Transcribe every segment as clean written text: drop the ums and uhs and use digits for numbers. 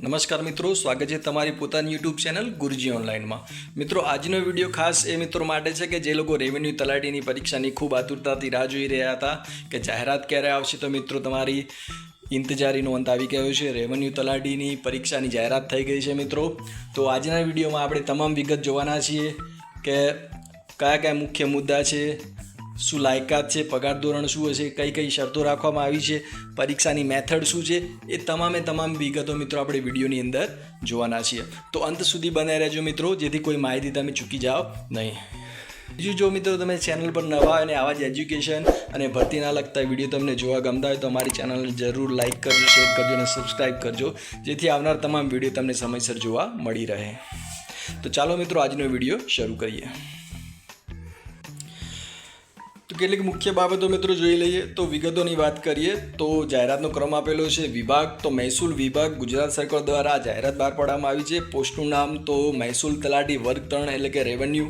નમસ્કાર મિત્રો, સ્વાગત છે તમારી પોતાની યુટ્યુબ ચેનલ ગુરુજી ઓનલાઈનમાં। મિત્રો, આજનો વિડીયો ખાસ એ મિત્રો માટે છે કે જે લોકો રેવન્યુ તલાટીની પરીક્ષાની ખૂબ આતુરતાથી રાહ જોઈ રહ્યા હતા કે જાહેરાત ક્યારે આવશે। તો મિત્રો, તમારી ઇંતજારીનો અંત આવી ગયો છે। રેવન્યુ તલાટીની પરીક્ષાની જાહેરાત થઈ ગઈ છે મિત્રો। તો આજના વિડીયોમાં આપણે તમામ વિગત જોવાના છીએ કે કયા કયા મુખ્ય મુદ્દા છે, શું લાયકાત છે, પગાર ધોરણ શું હશે, કઈ કઈ શરતો રાખવામાં આવી છે, પરીક્ષાની મેથડ શું છે, એ તમામ વિગતો મિત્રો આપણે વિડીયોની અંદર જોવાના છીએ। તો અંત સુધી બને રહેજો મિત્રો, જેથી કોઈ માહિતી તમે ચૂકી જાઓ નહીં। બીજું, જો મિત્રો તમે ચેનલ પર નવા અને આવા જ એજ્યુકેશન અને ભરતીના લગતા વિડીયો તમને જોવા ગમતા હોય તો અમારી ચેનલને જરૂર લાઇક કરજો, શેર કરજો અને સબસ્ક્રાઈબ કરજો, જેથી આવનાર તમામ વિડીયો તમને સમયસર જોવા મળી રહે। તો ચાલો મિત્રો, આજનો વિડીયો શરૂ કરીએ। તો કેટલીક મુખ્ય બાબતો મિત્રો જોઈ લઈએ। તો વિગતોની વાત કરીએ તો જાહેરાતનો ક્રમ આપેલો છે। વિભાગ તો મહેસૂલ વિભાગ ગુજરાત સરકાર દ્વારા જાહેરાત બહાર પાડવામાં આવી છે। પોસ્ટનું નામ તો મહેસૂલ તલાટી વર્ગ 3 એટલે કે રેવન્યુ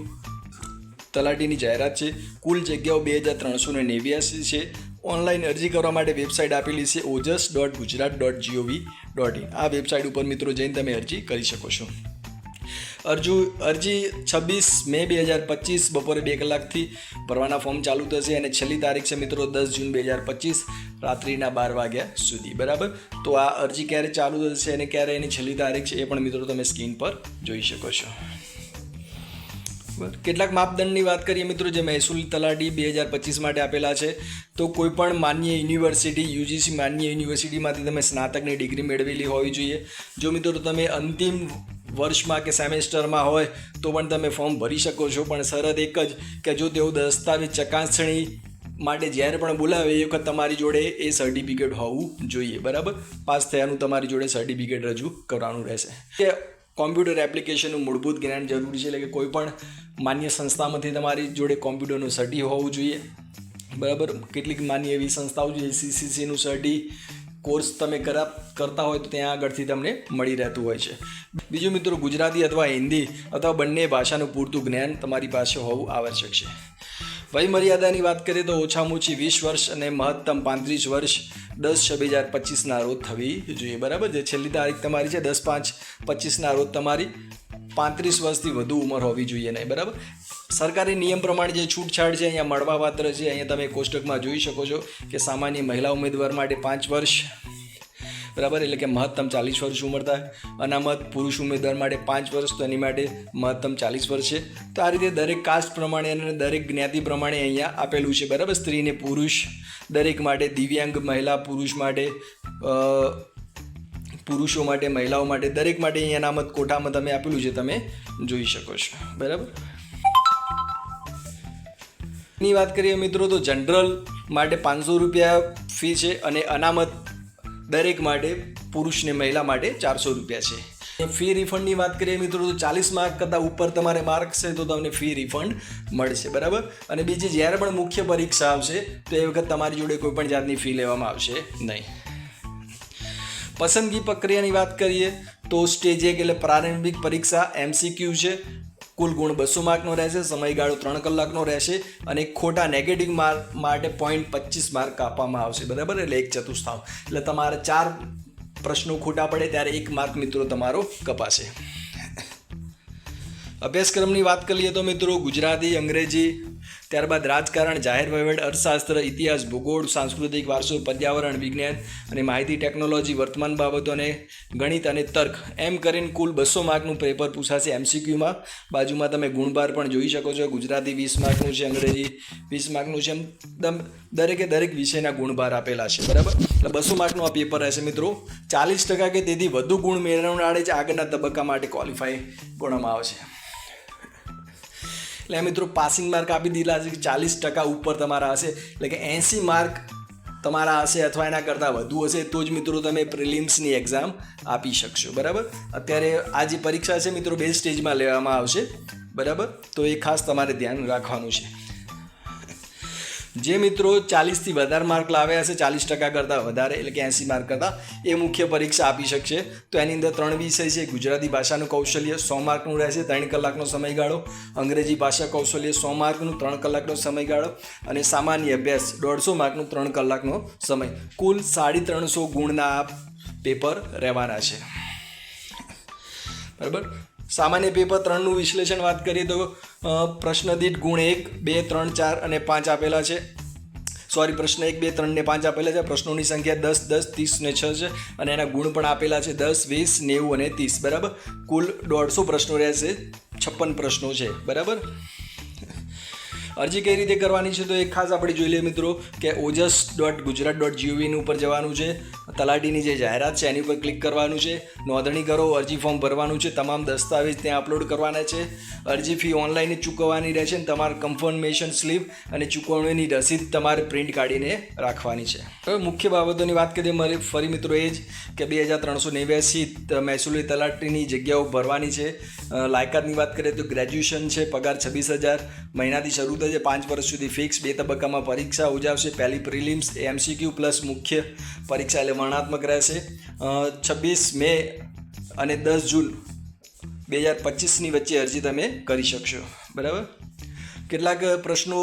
તલાટીની જાહેરાત છે। કુલ જગ્યાઓ 2389 છે। ઓનલાઈન અરજી કરવા માટે વેબસાઇટ આપેલી છે ojas.gujarat.gov.in। આ વેબસાઇટ ઉપર મિત્રો જઈને તમે અરજી કરી શકો છો। અરજી 26 મે 2025 બપોરે 2 કલાકથી ભરવાના ફોર્મ ચાલુ થશે અને છેલ્લી તારીખ છે મિત્રો 10 જૂન 2025 રાત્રિના 12 વાગ્યા સુધી, બરાબર। તો આ અરજી ક્યારે ચાલુ થશે અને ક્યારે એની છેલ્લી તારીખ છે એ પણ મિત્રો તમે સ્ક્રીન પર જોઈ શકો છો। કેટલાક માપદંડની વાત કરીએ મિત્રો, જે મહેસૂલ તલાટી 2025 માટે આપેલા છે। તો કોઈપણ માન્ય યુનિવર્સિટી યુજીસી માન્ય યુનિવર્સિટીમાંથી તમે સ્નાતકની ડિગ્રી મેળવેલી હોવી જોઈએ। જો મિત્રો તમે અંતિમ વર્ષમાં કે સેમેસ્ટરમાં હોય તો પણ તમે ફોર્મ ભરી શકો છો, પણ શરત એક જ કે જો તેઓ દસ્તાવેજ ચકાસણી માટે જ્યારે પણ બોલાવે એ વખત તમારી જોડે એ સર્ટિફિકેટ હોવું જોઈએ, બરાબર। પાસ થયાનું તમારી જોડે સર્ટિફિકેટ રજૂ કરવાનું રહેશે। કે કોમ્પ્યુટર એપ્લિકેશનનું મૂળભૂત જ્ઞાન જરૂરી છે, એટલે કે કોઈ પણ માન્ય સંસ્થામાંથી તમારી જોડે કોમ્પ્યુટરનું સર્ટી હોવું જોઈએ, બરાબર। કેટલીક માન્ય એવી સંસ્થાઓ છે સીસીસીનું સર્ટી કોર્સ તમે કરતા હોય તો ત્યાં આગળથી તમને મળી રહેતું હોય છે। બીજું મિત્રો, ગુજરાતી અથવા હિન્દી અથવા બંને ભાષાનું પૂરતું જ્ઞાન તમારી પાસે હોવું આવશ્યક છે। વય મર્યાદાની વાત કરીએ તો ઓછામાં ઓછી 20 વર્ષ અને મહત્તમ 35 વર્ષ 10/6/2025 રોજ થવી જોઈએ, બરાબર। જે છેલ્લી તારીખ તમારી છે 10/5/25 રોજ તમારી 35 વર્ષથી વધુ ઉંમર હોવી જોઈએ નહીં, બરાબર। સરકારી નિયમ પ્રમાણે જે છૂટછાટ છે અહીંયા મળવાપાત્ર છે। અહીંયા તમે કોષ્ટકમાં જોઈ શકો છો કે સામાન્ય મહિલા ઉમેદવાર માટે 5 વર્ષ, બરાબર, એટલે કે મહત્તમ 40 વર્ષ ઉંમર થાય। અનામત પુરુષ ઉમેદવાર માટે 5 વર્ષ, તો એની માટે મહત્તમ 40 વર્ષ છે। તો આ રીતે દરેક કાસ્ટ પ્રમાણે અને દરેક જ્ઞાતિ પ્રમાણે અહીંયા આપેલું છે, બરાબર। સ્ત્રી ને પુરુષ દરેક માટે, દિવ્યાંગ મહિલા પુરુષ માટે, પુરુષો માટે, મહિલાઓ માટે, દરેક માટે અહીંયા અનામત કોટામાં તમે આપેલું છે, તમે જોઈ શકો છો, બરાબર। ની વાત કરીએ મિત્રો તો જનરલ માટે 500 રૂપિયા ફી છે અને અનામત દરેક માટે પુરુષ ને મહિલા માટે 400 રૂપિયા છે। ફી રિફંડની વાત કરીએ મિત્રો તો 40 માર્ક કરતાં ઉપર તમારે માર્ક છે તો તમને ફી રિફંડ મળશે, બરાબર। અને બીજી જ્યારે પણ મુખ્ય પરીક્ષા આવશે તો એ વખત તમારી જોડે કોઈ પણ જાતની ફી લેવામાં આવશે નહીં। પસંદગી પ્રક્રિયાની વાત કરીએ તો સ્ટેજ 1 એટલે પ્રારંભિક પરીક્ષા MCQ છે। કુલ ગુણ 200 માર્કનો રહેશે, સમયગાળો 3 કલાકનો રહેશે અને ખોટા નેગેટિવ માર્ક માટે 0.25 માર્ક આપવામાં આવશે, બરાબર। એટલે 1/4, એટલે તમારે 4 પ્રશ્નો ખોટા પડે ત્યારે 1 માર્ક મિત્રો તમારો કપાશે। અભ્યાસક્રમની વાત કરીએ તો મિત્રો ગુજરાતી, અંગ્રેજી, ત્યારબાદ રાજકારણ, જાહેર વહીવટ, અર્થશાસ્ત્ર, ઇતિહાસ, ભૂગોળ, સાંસ્કૃતિક વારસો, પર્યાવરણ, વિજ્ઞાન અને માહિતી ટેકનોલોજી, વર્તમાન બાબતો અને ગણિત અને તર્ક, એમ કરીને કુલ 200 માર્કનું પેપર પૂછાશે MCQમાં। બાજુમાં તમે ગુણભાર પણ જોઈ શકો છો। ગુજરાતી 20 માર્કનું છે, અંગ્રેજી 20 માર્કનું છે, એમ દરેક વિષયના ગુણભાર આપેલા છે, બરાબર। એટલે 200 માર્કનું આ પેપર રહેશે મિત્રો। 40% કે તેથી વધુ ગુણ મેળવનારે જ આગળના તબક્કા માટે ક્વોલિફાય ગણવામાં આવશે। એટલે મિત્રો પાસિંગ માર્ક આપી દીધા છે કે 40% ઉપર તમારા હશે, એટલે કે 80 માર્ક તમારા હશે અથવા એના કરતાં વધુ હશે તો જ મિત્રો તમે પ્રિલિમ્સની એક્ઝામ આપી શકશો, બરાબર। અત્યારે આ જે પરીક્ષા છે મિત્રો 2 સ્ટેજમાં લેવામાં આવશે, બરાબર। તો એ ખાસ તમારે ધ્યાન રાખવાનું છે। જે મિત્રો 40થી વધારે માર્ક લાવ્યા હશે, 40% કરતાં વધારે એટલે કે 80 માર્ક કરતાં, એ મુખ્ય પરીક્ષા આપી શકશે। તો એની અંદર 3 વિષય છે। ગુજરાતી ભાષાનું કૌશલ્ય 100 માર્કનું રહેશે, 3 કલાકનો સમયગાળો। અંગ્રેજી ભાષા કૌશલ્ય 100 માર્કનું, 3 કલાકનો સમયગાળો અને સામાન્ય અભ્યાસ 150 માર્કનું, 3 કલાકનો સમય। કુલ 350 ગુણના પેપર રહેવાના છે। બરાબર. સામાન્ય પેપર 3નું વિશ્લેષણ વાત કરીએ તો પ્રશ્ન દીઠ ગુણ 1, 2, 3, 4 અને 5 આપેલા છે. પ્રશ્ન 1, 2, 3 ને 5 આપેલા છે. પ્રશ્નોની સંખ્યા 10, 10, 30 ને 6 છે અને એના ગુણ પણ આપેલા છે 10, 20, 90 અને 30. બરાબર. કુલ 150 પ્રશ્નો રહેશે, 56 પ્રશ્નો છે. બરાબર. અરજી કઈ રીતે કરવાની છે તો એક ખાસ આપણે જોઈ લઈએ મિત્રો કે ojas.gujarat.gov ઉપર જવાનું છે. તલાટીની જે જાહેરાત છે એની ઉપર ક્લિક કરવાનું છે. નોંધણી કરો, અરજી ફોર્મ ભરવાનું છે, તમામ દસ્તાવેજ ત્યાં અપલોડ કરવાના છે. અરજી ફી ઓનલાઈન જ ચૂકવવાની રહેશે અને તમારે કન્ફર્મેશન સ્લીપ અને ચૂકવણીની રસીદ તમારે પ્રિન્ટ કાઢીને રાખવાની છે. હવે મુખ્ય બાબતોની વાત કરીએ મારે ફરી મિત્રો એ જ કે 2389 મહેસૂલી તલાટીની જગ્યાઓ ભરવાની છે. લાયકાતની વાત કરીએ તો ગ્રેજ્યુએશન છે, પગાર 26,000, મહિનાથી શરૂ થશે, 5 વર્ષ સુધી ફિક્સ, 2 તબક્કામાં પરીક્ષા યોજાશે. પહેલી પ્રિલિમ્સ MCQ પ્લસ મુખ્ય પરીક્ષા એટલે વર્ણનાત્મક રહેશે. 26 મે અને 10 જૂન 2025ની વચ્ચે અરજી તમે કરી શકશો. બરાબર. કેટલાક પ્રશ્નો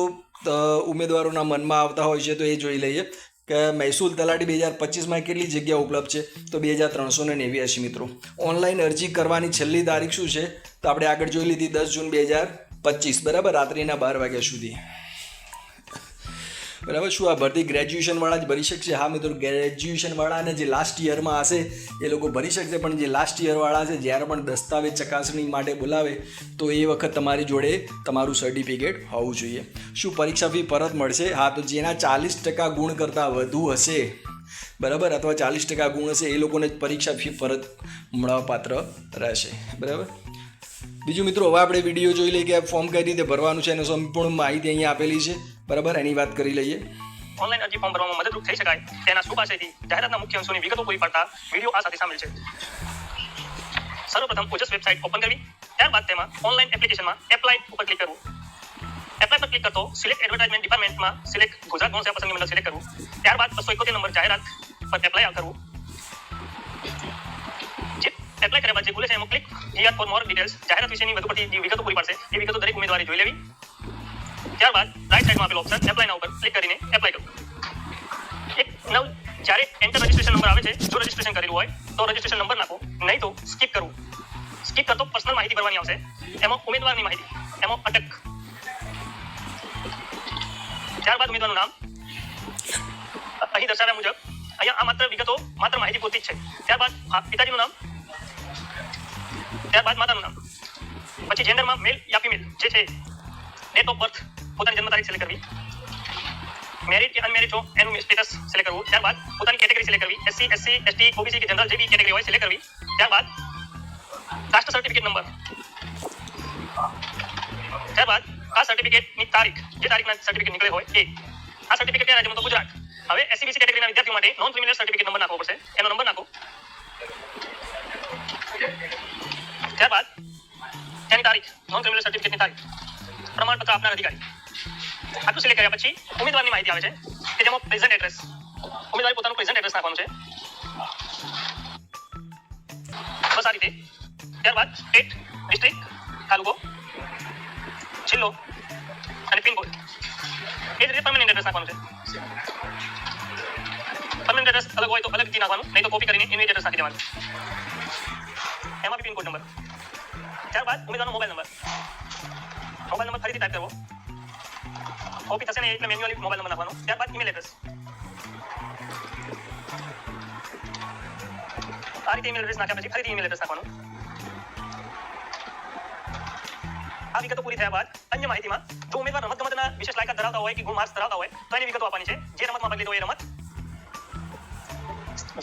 ઉમેદવારોના મનમાં આવતા હોય છે તો એ જોઈ લઈએ કે મહેસૂલ તલાટી 2025માં કેટલી જગ્યા ઉપલબ્ધ છે તો 2389 મિત્રો. ઓનલાઈન અરજી કરવાની છેલ્લી તારીખ શું છે તો આપણે આગળ જોઈ લીધી 10 જૂન 2025. બરાબર. રાત્રિના 12 વાગ્યા સુધી. બરાબર. શું આ ભરતી ગ્રેજ્યુએશનવાળા જ ભરી શકશે? હા મિત્રો, ગ્રેજ્યુએશનવાળાને જે લાસ્ટ યરમાં હશે એ લોકો ભરી શકશે, પણ જે લાસ્ટ યરવાળા છે જ્યારે પણ દસ્તાવેજ ચકાસણી માટે બોલાવે તો એ વખત તમારી જોડે તમારું સર્ટિફિકેટ હોવું જોઈએ. શું પરીક્ષા ફી પરત મળશે? હા, તો જેના 40% ગુણ કરતાં વધુ હશે, બરાબર, અથવા 40% ગુણ હશે એ લોકોને જ પરીક્ષા ફી પરત મળવાપાત્ર રહેશે. બરાબર. બીજું મિત્રો, હવે આપણે વિડીયો જોઈ લઈએ કે ફોર્મ કઈ રીતે ભરવાનું છે એની સંપૂર્ણ માહિતી અહીંયા આપેલી છે. બરાબર. એની વાત કરી લઈએ. ઓનલાઈન અરજી ફોર્મ ભરવામાં મદદરૂપ થઈ શકાય તેના શું પાસેથી જાહેરાતના મુખ્ય અંશોની વિગતો પૂરી પાડતા વિડીયો આ સાથે સામેલ છે. સર્વપ્રથમ ઓજસ વેબસાઇટ ઓપન કરવી, ત્યારબાદ તેમાં ઓનલાઈન એપ્લિકેશનમાં એપ્લાય ઉપર ક્લિક કરવું. એપ્લાય પર ક્લિક કરતો સિલેક્ટ એડવર્ટાઇઝમેન્ટ ડિપાર્ટમેન્ટમાં સિલેક્ટ ગુજરાત ગૌણ સેવા પસંદગી મંડળ સિલેક્ટ કરવું. ત્યારબાદ 271 નંબર જાહેરાત પર એપ્લાય કરવું. જે એપ્લાય કર્યા બાદ જે ખુલે છે એમાં click here for more details. જાહેરાત વિશેની વધુ પડતી જે વિગતો પૂરી પાડશે એ વિગતો દરેક ઉમેદવારે જોઈ લેવી. ત્યારબાદ રાઈટ સાઈડમાં આપેલો ઓપ્શન એપ્લાયના ઉપર ક્લિક કરીને એપ્લાય કરવું. જ્યારે એન્ટર રજિસ્ટ્રેશન નંબર આવે છે, જો રજિસ્ટ્રેશન કરેલું હોય તો રજિસ્ટ્રેશન નંબર નાખો, નહીં તો સ્કીપ કરવું. સ્કીપ કરતો પર્સનલ માહિતી ભરવાની આવશે, એમાં ઉમેદવારની માહિતી, એમાં અટક. ત્યારબાદ ઉમેદવારનું નામ અહીં દર્શાવ્યા મુજબ. અહીંયા આ માત્ર માહિતી પૂરતી જ છે. ત્યારબાદ પિતાજીનું નામ, ત્યારબાદ માતાનું નામ, પછી જેન્ડરમાં મેલ યા ફિમેલ જે છે, ડેટ ઓફ બર્થ, પોતાની જન્મ તારીખ સિલેક્ટ કરવી, મેરિડ કે અનમેરિડ છો એનું સ્ટેટસ સિલેક્ટ કરવું. ત્યારબાદ પોતાની કેટેગરી સિલેક્ટ કરવી, SC, SC, ST, OBC કે જનરલ જે બી કેટેગરી હોય સિલેક્ટ કરવી. ત્યારબાદ કાસ્ટ સર્ટિફિકેટ નંબર, ત્યારબાદ કાસ્ટ સર્ટિફિકેટની તારીખ, જે તારીખના સર્ટિફિકેટ નીકળે હોય એ. આ સર્ટિફિકેટ કયા રાજ્યમાં તો ગુજરાત. હવે SC, BC કેટેગરીના વિદ્યાર્થીઓ માટે નોન ક્રિમિનલ સર્ટિફિકેટ નંબર નાખવો પડશે, એનો નંબર નાખો. ત્યારબાદ તેની તારીખ, નોન ક્રિમિનલ સર્ટિફિકેટની તારીખ, પ્રમાણપત્ર આપનાર અધિકારી. આટલું સિલેક્ટ કર્યા પછી ઉમેદવારની માહિતી આવે છે કે જેમાં પ્રેઝન્ટ એડ્રેસ, ઉમેદવારે પોતાનું પ્રેઝન્ટ એડ્રેસ નાખવાનું છે. બસ આ રીતે. ત્યારબાદ સ્ટેટ, ડિસ્ટ્રિક્ટ, તાલુકો, જિલ્લો અને પિનકોડ. એ જ રીતે પરમેનન્ટ એડ્રેસ નાખવાનું છે. પરમેનન્ટ એડ્રેસ અલગ હોય તો અલગ રીતે નાખવાનું, નહીં તો કોપી કરીને એનું એડ્રેસ નાખી દેવાનું. એમાં બી પિનકોડ નંબર. ત્યારબાદ ઉમેદવારનો મોબાઈલ નંબર ફરીથી ટાઈપ કરવો. કોપી થશે ને એટલે મેન્યુઅલી મોબાઈલ નંબર નાખવાનો. ત્યારબાદ ઈમેલ એડ્રેસ. આ રીતે ઈમેલ એડ્રેસ નાખ્યા પછી ફરીથી ઈમેલ એડ્રેસ નાખવાનું. આ વિગતો પૂરી થયા બાદ અન્ય માહિતીમાં જો ઉમેદવાર રમતગમતના વિશેષ લાયકાત ધરાવતા હોય કે ગુણ માર્ક્સ ધરાવતા હોય તો એની વિગતો આપવાની છે. જે રમતમાં ભાગ લીધો હોય એ રમત,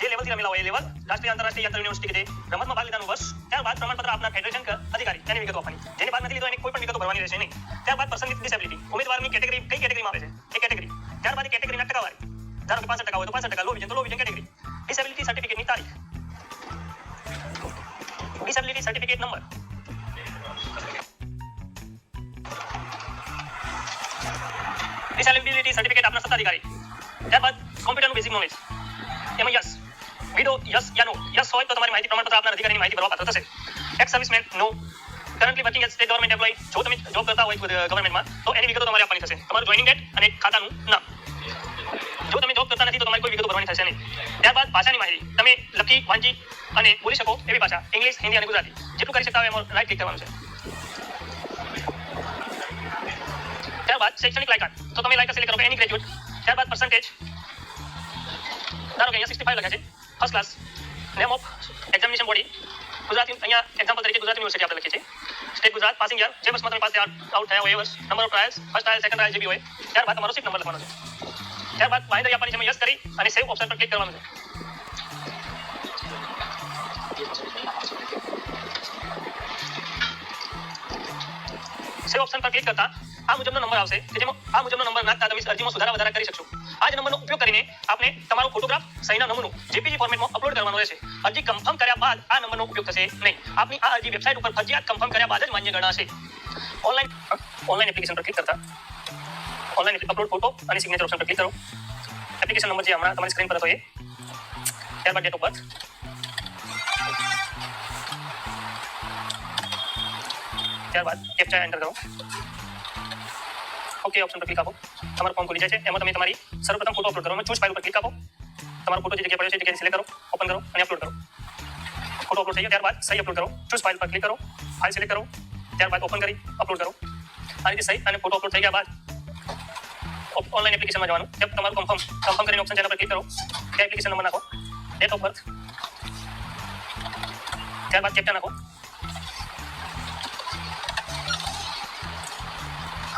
જે લેવલથી રમેલા હોય એ લેવલ, રાષ્ટ્રીય આંતરરાષ્ટ્રીય આંતર યુનિવર્સિટી કે જે રમતમાં ભાગ લીધાનું વર્ષ. ત્યારબાદ પ્રમાણપત્ર આપનાર ફેડરેશન કે અધિકારી એની વિગતો આપવાની. જેની ભાગ નથી લીધો એની કોઈ પણ વિગતો ભરવાની રહેશે નહીં. ત્યારબાદ પર્સન વિથ ડિસેબિલિટી, ઉમેદવારની કેટેગરી કઈ કેટેગરીમાં આવે છે એ કેટેગરી. ત્યારબાદ એ કેટેગરીના ટકાવારી, ધારો કે 65% હોય તો 65%, લો વિઝન તો લો વિઝન કેટેગરી. ડિસેબિલિટી સર્ટિફિકેટની તારીખ, disability certificate number, disability certificate આપના સત્તાધિકારી. ત્યારબાદ કોમ્પ્યુટરનું બેઝિક નોલેજ, એમાં યસ વિડો યસ યા નો. યસ હોય તો તમારી માહિતી પ્રમાણપત્ર આપનાર અધિકારીની માહિતી ભરવા પાત્ર થશે. એક્સ સર્વિસમેન નો. Currently working as state government employ, જો તમે જોબ કરતા હોય ગવર્મેન્ટમાં તો એની વિગતો તમારે આપવાની થશે. તમારું જોઈનિંગ ડેટ અને ખાતાનું નામ. જો તમે જોબ કરતા નથી તો તમારી કોઈ વિગતો ભરવાની થશે નહીં. ત્યારબાદ ભાષાની માહિતી, તમે લખી વાંચી અને બોલી શકો એવી ભાષા, ઇંગ્લિશ, હિન્દી અને ગુજરાતી જેટલું કરી શકતા હોય એમાં રાઈટ ક્લિક કરવાનું છે. ત્યારબાદ શૈક્ષણિક લાયકાત, તો તમે લાયકાત સિલેક્ટ કરો કે એની ગ્રેજ્યુએટ. ત્યારબાદ પર્સન્ટેજ, ધારો કે અહીંયા 65 લખ્યા છે, first class. Name of examination body, Gujarati, અહીંયા એક્ઝામ્પલ તરીકે ગુજરાત યુનિવર્સિટી આપણે લખીએ છીએ. સ્ટેટ ગુજરાત, પાસિંગ યર, જે વર્ષમાં તમે પાસ આઉટ થયા હોય એ વર્ષ, number of trials, first trial, second trial જે બી હોય. ત્યારબાદ તમારો સીટ નંબર લખવાનો છે. ત્યારબાદ બાંયધરી આપવાની છે, યસ કરી અને સેવ ઓપ્શન પર ક્લિક કરવાનું છે. સેવ ઓપ્શન પર ક્લિક કરતા આ મુજબનો નંબર આવશે કે જેમાં આ મુજબનો નંબર નાખતા તમે અરજીમાં સુધારા વધારા કરી શકશો. આ જ નંબરનો ઉપયોગ કરીને આપણે તમારો ફોટોગ્રાફ સહીના નમૂનો જેપીજી ફોર્મેટમાં અપલોડ કરવાનો રહેશે. અરજી કન્ફર્મ કર્યા બાદ આ નંબરનો ઉપયોગ થશે નહીં. આપની આ અરજી વેબસાઇટ ઉપર ફરજિયાત કન્ફર્મ કર્યા બાદ જ માન્ય ગણાશે. ઓનલાઈન એપ્લિકેશન પર ક્લિક કરતા ઓનલાઈન અપલોડ ફોટો અને સિગ્નેચર ઓપ્શન પર ક્લિક કરો. એપ્લિકેશન નંબર જે હમણાં તમારી સ્ક્રીન પર હતો એ. ત્યારબાદ ડેટ ઓફ બર્થ. ત્યારબાદ કેપ્ચા એન્ટર કરો. ઓકે ઓપ્શન પર ક્લિક આપો. તમારો ફોર્મ ખુલી જાય છે. એમાં તમે તમારી સર્વપ્રથમ ફોટો અપલોડ કરો. ચૂઝ ફાઇલ પર ક્લિક આપો. તમારો ફોટો જે જગ્યાએ પડ્યો છે જગ્યાએ સિલેક્ટ કરો, ઓપન કરો અને અપલોડ કરો. ફોટો અપલોડ થઈ ગયો. ત્યારબાદ સહી અપલોડ કરો. ચૂઝ ફાઇલ પર ક્લિક કરો, ફાઇલ સિલેક્ટ કરો, ત્યારબાદ ઓપન કરી અપલોડ કરો. આ રીતે સહી અને ફોટો અપલોડ થઈ ગયા બાદ ઓનલાઈન એપ્લિકેશનમાં જવાનું. જબ તમારું કન્ફર્મ કરીને ઓપ્શન જેના પર ક્લિક કરો, ત્યાં એપ્લિકેશન નંબર નાખો, ડેટ ઓફ બર્થ, ત્યારબાદ કેપ્ચા નાખો.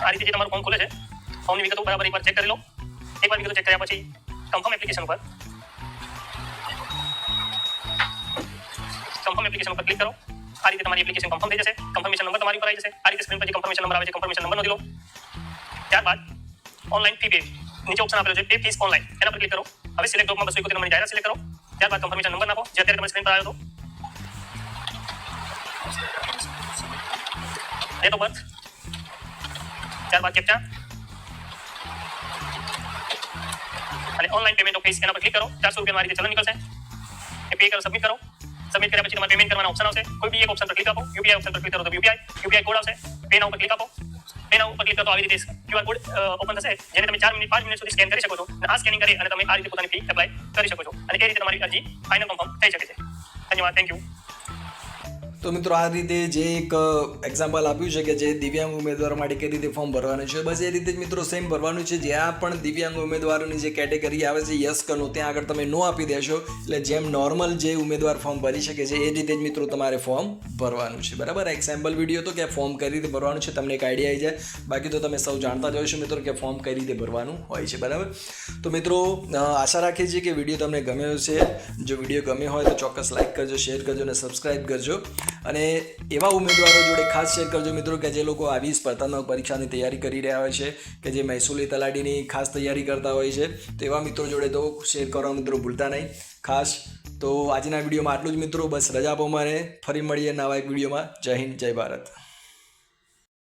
આ રીતે જે તમારું ફોર્મ ખુલે છે, ફોર્મની વિગતો બરાબર એકવાર ચેક કરી લો. એકવાર વિગતો ચેક કર્યા પછી કન્ફર્મ એપ્લિકેશન પર ક્લિક કરો. આ રીતે તમારી એપ્લિકેશન કન્ફર્મ થઈ જશે. કન્ફર્મેશન નંબર તમારી પર આવી જશે. આ રીતે સ્ક્રીન પર જે કન્ફર્મેશન નંબર આવે છે, કન્ફર્મેશન નંબર નોંધી લો. ત્યારબાદ ઓનલાઈન ફી પે, નીચે ઓપ્શન આપેલો છે પે ફીસ ઓનલાઈન, એના પર ક્લિક કરો. હવે સિલેક્ટ ડોકમાં 271 નંબરની જાહેરાત સિલેક્ટ કરો. ત્યારબાદ કન્ફર્મેશન નંબર નાખો જે અત્યારે તમારી સ્ક્રીન પર આવ્યો હતો. ડેટ ઓફ બર્થ, ત્યારબાદ કેપ્ચા અને ઓનલાઈન પેમેન્ટ ઓફ ફીસ એના પર ક્લિક કરો. 400 રૂપિયાનું આ રીતે ચલણ નીકળશે. એ પે કરો, સબમિટ કરો. સબમિટ કર્યા પછી તમારે પેમેન્ટ કરવાના ઓપ્શન આવશે. કોઈ બી એક ઓપ્શન પર ક્લિક આપો. યુપીઆઈ ઓપ્શન પર ક્લિક કરો તો યુપીઆઈ કોડ આવશે. પેના ઉપર ક્લિક આપો. પેના ઉપર ક્લિક કરો તો આવી રીતે ક્યુઆર કોડ ઓપન થશે, જેને તમે 4 મિનિટ 5 મિનિટ સુધી સ્કેન કરી શકો છો. અને આ સ્કેનિંગ કરી અને તમે આ રીતે પોતાની ફી એપ્લાય કરી શકો છો. અને એ રીતે તમારી અરજી ફાઇનલ કન્ફર્મ થઈ શકે છે. ધન્યવાદ, થેન્ક યુ. તો મિત્રો આ રીતે જે એક એક્ઝામ્પલ આપ્યું છે કે જે દિવ્યાંગ ઉમેદવારો માટે કઈ રીતે ફોર્મ ભરવાનું છે, બસ એ રીતે જ મિત્રો સેમ ભરવાનું છે. જ્યાં પણ દિવ્યાંગ ઉમેદવારોની જે કેટેગરી આવે છે યસ કનો, ત્યાં આગળ તમે નો આપી દેશો. એટલે જેમ નોર્મલ જે ઉમેદવાર ફોર્મ ભરી શકે છે એ રીતે જ મિત્રો તમારે ફોર્મ ભરવાનું છે. બરાબર, એક સેમ્પલ વિડીયો હતો કે ફોર્મ કઈ રીતે ભરવાનું છે, તમને એક આઈડિયા આવી જાય. બાકી તો તમે સૌ જાણતા જ હશો મિત્રો કે ફોર્મ કઈ રીતે ભરવાનું હોય છે. બરાબર, તો મિત્રો આશા રાખીએ છીએ કે વિડીયો તમને ગમ્યો છે. જો વિડીયો ગમ્યો હોય તો ચોક્કસ લાઈક કરજો, શેર કરજો અને સબસ્ક્રાઈબ કરજો. અને એવા ઉમેદવારો જોડે ખાસ શેર કરજો મિત્રો કે જે લોકો આવી સ્પર્ધાત્મક પરીક્ષાની તૈયારી કરી રહ્યા હોય છે, કે જે મહેસૂલી તલાટીની ખાસ તૈયારી કરતા હોય છે, તો એવા મિત્રો જોડે તો શેર કરવા મિત્રો ભૂલતા નહીં ખાસ. તો આજના વિડીયોમાં આટલું જ મિત્રો. બસ રજા આપો મારે. ફરી મળીએ નવા એક વિડીયોમાં. જય હિન્દ, જય ભારત.